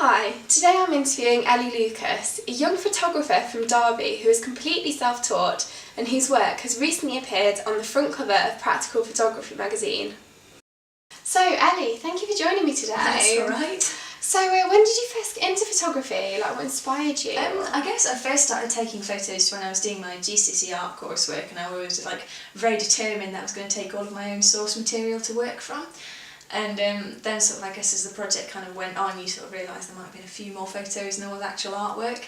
Hi, today I'm interviewing Elly Lucas, a young photographer from Derby who is completely self-taught and whose work has recently appeared on the front cover of Practical Photography magazine. So Elly, thank you for joining me today. That's alright. So when did you first get into photography? Like, what inspired you? I guess I first started taking photos when I was doing my GCSE art coursework, and I was very determined that I was going to take all of my own source material to work from. And then sort of, I guess as the project kind of went on, you sort of realised there might have been a few more photos and all the actual artwork.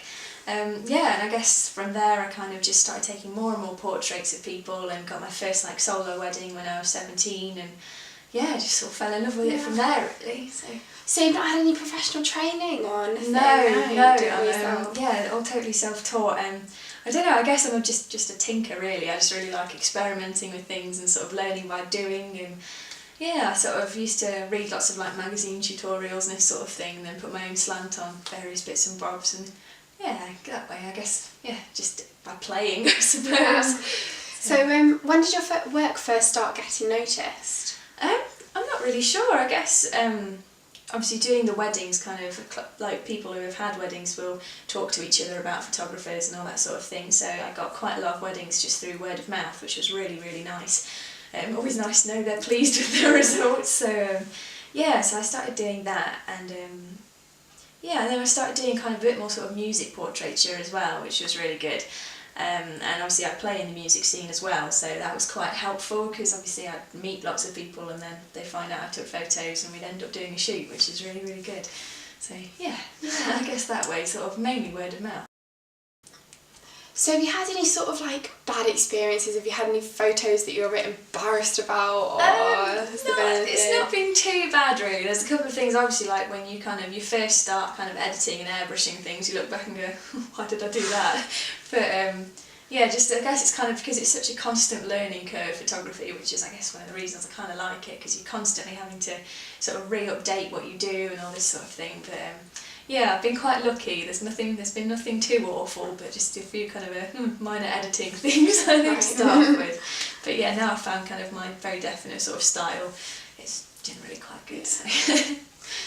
And I guess from there I kind of just started taking more and more portraits of people and got my first solo wedding when I was 17, and I just sort of fell in love with it from there really. So you've not had any professional training or anything? No, all totally self-taught. I don't know, I guess I'm just a tinker really. I just really like experimenting with things and sort of learning by doing, and I sort of used to read lots of magazine tutorials and this sort of thing, and then put my own slant on various bits and bobs, and that way I guess, just by playing I suppose. Yeah. So when did your work first start getting noticed? I'm not really sure, I guess. Obviously doing the weddings, kind of people who have had weddings will talk to each other about photographers and all that sort of thing, so I got quite a lot of weddings just through word of mouth, which was really, really nice. Always nice to know they're pleased with the results, so so I started doing that, and and then I started doing kind of a bit more sort of music portraiture as well, which was really good. And obviously I play in the music scene as well, so that was quite helpful, because obviously I'd meet lots of people and then they find out I took photos and we'd end up doing a shoot, which is really, really good. So I guess that way, sort of mainly word of mouth. So have you had any sort of bad experiences? Have you had any photos that you're a bit embarrassed about? Or it's not been too bad really. There's a couple of things, obviously, like when you first start kind of editing and airbrushing things, you look back and go, why did I do that? But just I guess it's kind of because it's such a constant learning curve, photography, which is I guess one of the reasons I kind of like it, because you're constantly having to sort of re-update what you do and all this sort of thing. But I've been quite lucky. There's been nothing too awful, but just a few kind of minor editing things I think to start with. But now I've found kind of my very definite sort of style. It's generally quite good.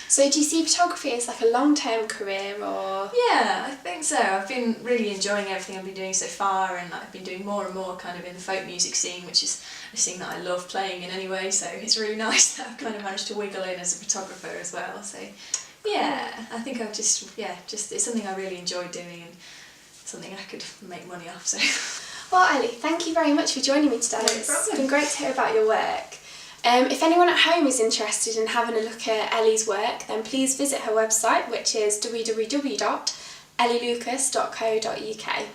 So do you see photography as a long-term career, or? Yeah, I think so. I've been really enjoying everything I've been doing so far, and I've been doing more and more kind of in the folk music scene, which is a scene that I love playing in anyway, so it's really nice that I've kind of managed to wiggle in as a photographer as well. So I think I've just it's something I really enjoy doing and something I could make money off. So. Well, Elly, thank you very much for joining me today. No problem. It's been great to hear about your work. If anyone at home is interested in having a look at Elly's work, then please visit her website, which is www.ellylucas.co.uk.